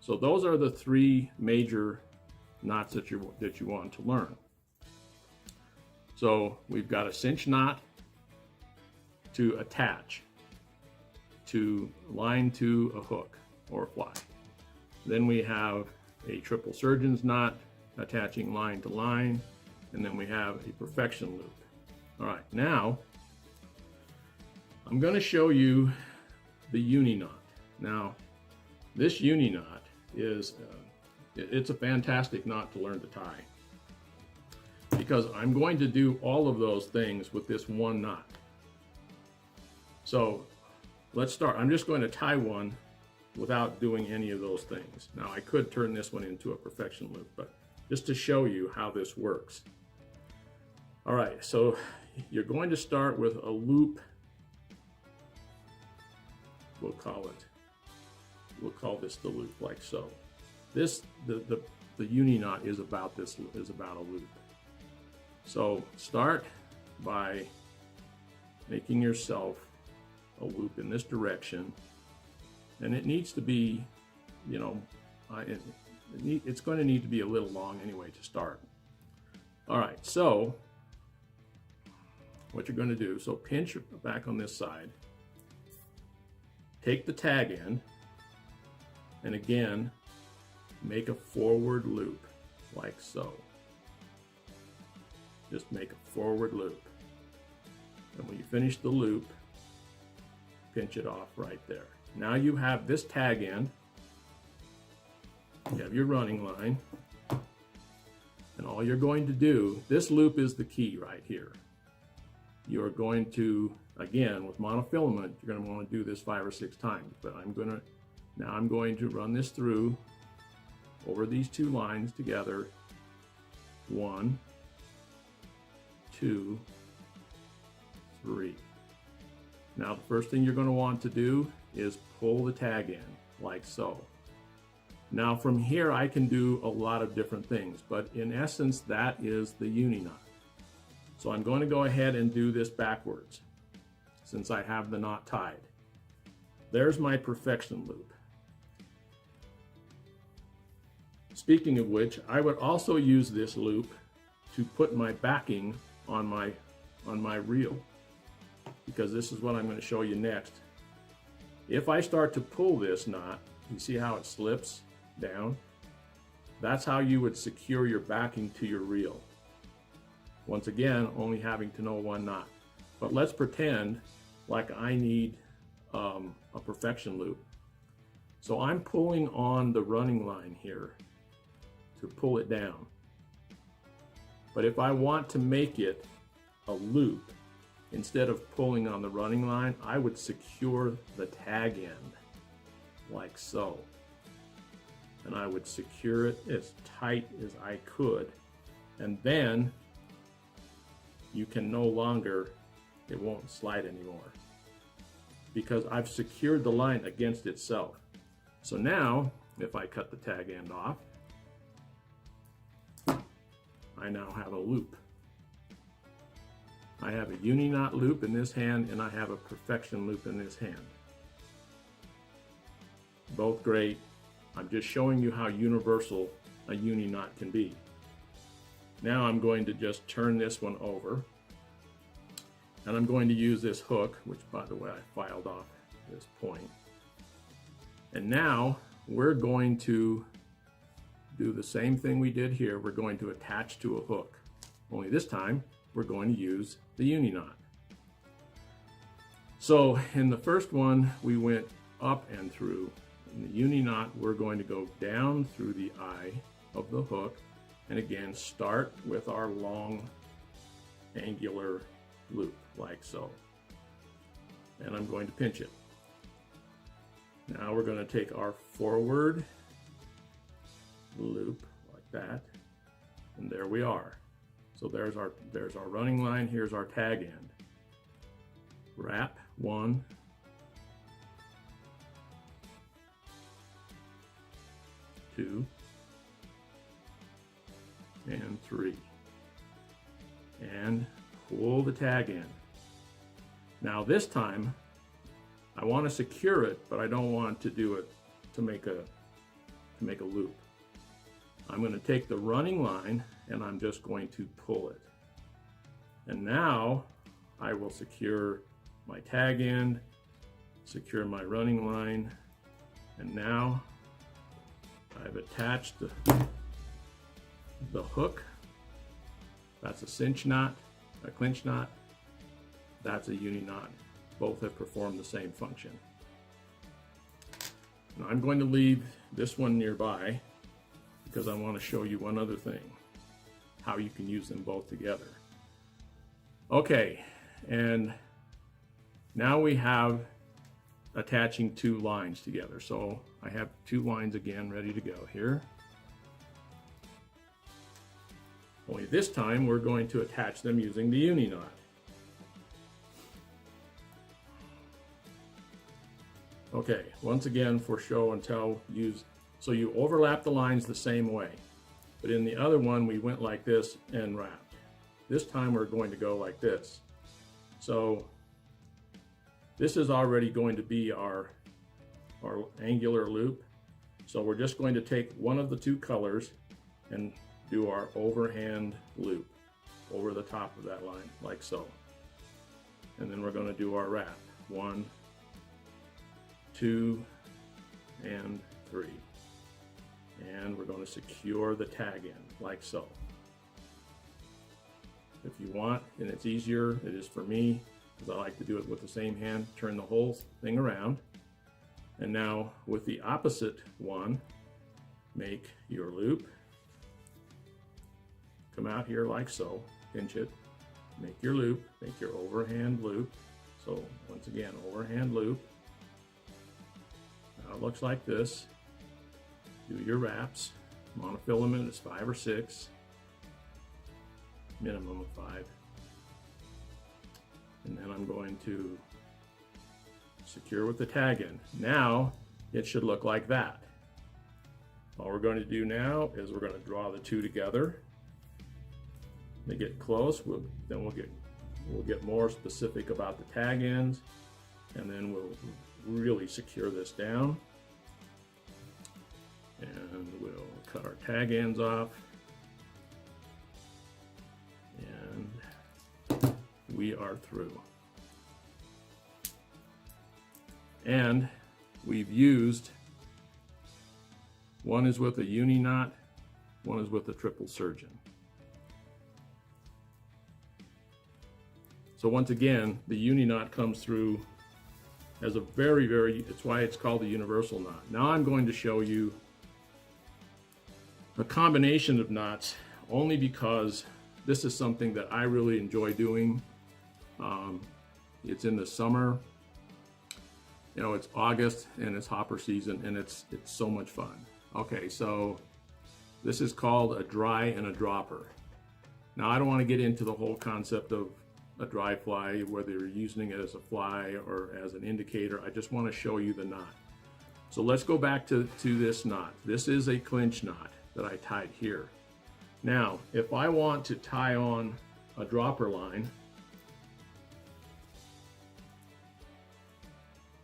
So those are the three major knots that you want to learn. So we've got a cinch knot to attach, to line to a hook or a fly. Then we have a triple surgeon's knot attaching line to line, and then we have a perfection loop. All right, now I'm going to show you the Uni Knot. Now, this Uni Knot is it's a fantastic knot to learn to tie, because I'm going to do all of those things with this one knot. So let's start. I'm just going to tie one without doing any of those things. Now, I could turn this one into a perfection loop, but just to show you how this works. All right, so you're going to start with a loop. We'll call this the loop, like so. This, the Uni Knot is about a loop. So start by making yourself a loop in this direction, and it needs to be, you know, it's going to need to be a little long anyway to start. All right, so what you're going to do, so pinch back on this side, take the tag end, and again, make a forward loop, like so. Just make a forward loop. And when you finish the loop, pinch it off right there. Now you have this tag end, you have your running line, and all you're going to do, this loop is the key right here. You're going to, again, with monofilament, you're going to want to do this 5 or 6 times, but I'm going to run this through over these two lines together. 1, 2, 3. Now the first thing you're going to want to do is pull the tag in, like so. Now from here I can do a lot of different things, but in essence that is the Uni Knot. So I'm going to go ahead and do this backwards, since I have the knot tied. There's my perfection loop. Speaking of which, I would also use this loop to put my backing on my reel, because this is what I'm going to show you next. If I start to pull this knot, you see how it slips down? That's how you would secure your backing to your reel. Once again, only having to know one knot. But let's pretend like I need a perfection loop. So I'm pulling on the running line here to pull it down. But if I want to make it a loop, instead of pulling on the running line, I would secure the tag end, like so. And I would secure it as tight as I could. And then you can no longer, it won't slide anymore, because I've secured the line against itself. So now, if I cut the tag end off, I now have a loop. I have a Uni Knot loop in this hand, and I have a perfection loop in this hand. Both great. I'm just showing you how universal a Uni Knot can be. Now I'm going to just turn this one over, and I'm going to use this hook, which by the way I filed off this point. And now we're going to do the same thing we did here. We're going to attach to a hook, only this time we're going to use the Uni Knot. So in the first one we went up and through. In the Uni Knot we're going to go down through the eye of the hook, and again start with our long angular loop, like so. And I'm going to pinch it. Now we're going to take our forward loop like that, and there we are. So there's our running line, here's our tag end. Wrap 1, 2, and 3, and pull the tag in. Now this time I want to secure it, but I don't want to do it to make a to make a loop. I'm going to take the running line and I'm just going to pull it. And now I will secure my tag end, secure my running line, and now I've attached the hook. That's a cinch knot, a clinch knot. That's a uni knot. Both have performed the same function. Now I'm going to leave this one nearby because I want to show you one other thing, how you can use them both together. Okay, and now we have attaching two lines together. So I have two lines again ready to go here. Only this time we're going to attach them using the uni knot. Okay, once again for show and tell, so you overlap the lines the same way, but in the other one we went like this and wrapped. This time we're going to go like this. So this is already going to be our angular loop. So we're just going to take one of the two colors and do our overhand loop over the top of that line, like so. And then we're going to do our wrap. 1, 2, and 3. And we're going to secure the tag end, like so. If you want, and it's easier, it is for me, because I like to do it with the same hand, turn the whole thing around. And now with the opposite one, make your loop. Come out here like so, pinch it, make your loop, make your overhand loop. So once again, overhand loop. Now it looks like this. Do your wraps. Monofilament is 5 or 6. Minimum of 5. And then I'm going to secure with the tag end. Now it should look like that. All we're going to do now is we're going to draw the two together. They get close, then we'll get more specific about the tag ends, and then we'll really secure this down. And we'll cut our tag ends off. And we are through. And we've used, one is with a uni knot, one is with a triple surgeon. So once again, the uni knot comes through as a it's why it's called the universal knot. Now I'm going to show you a combination of knots, only because this is something that I really enjoy doing. It's in the summer, you know, it's August and it's hopper season, and it's so much fun. Okay, so this is called a dry and a dropper. Now I don't want to get into the whole concept of a dry fly, whether you're using it as a fly or as an indicator. I just want to show you the knot. So let's go back to this knot. This is a clinch knot that I tied here. Now, if I want to tie on a dropper line,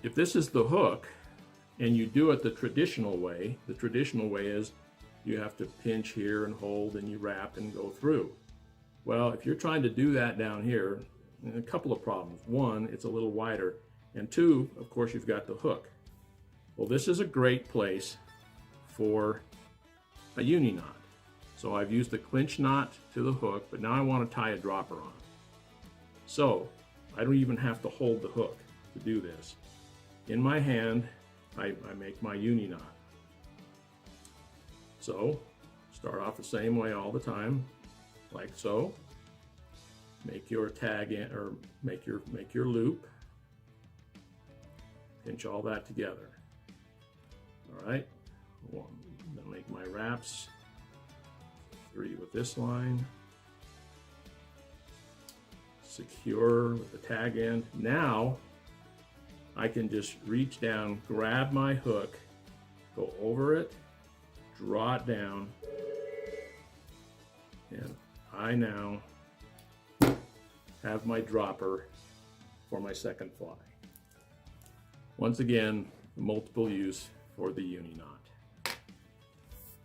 if this is the hook and you do it the traditional way is you have to pinch here and hold and you wrap and go through. Well, if you're trying to do that down here, a couple of problems. One, it's a little wider, and two, of course, you've got the hook. Well, this is a great place for a uni knot. So I've used the clinch knot to the hook, but now I want to tie a dropper on. So I don't even have to hold the hook to do this. In my hand, I make my uni knot. So start off the same way all the time, like so. Make your tag in, or make your loop. Pinch all that together. All right. Then make my wraps. 3 with this line. Secure with the tag end. Now I can just reach down, grab my hook, go over it, draw it down, and I now have my dropper for my second fly. Once again, multiple use for the uni knot.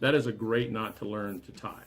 that is a great knot to learn to tie.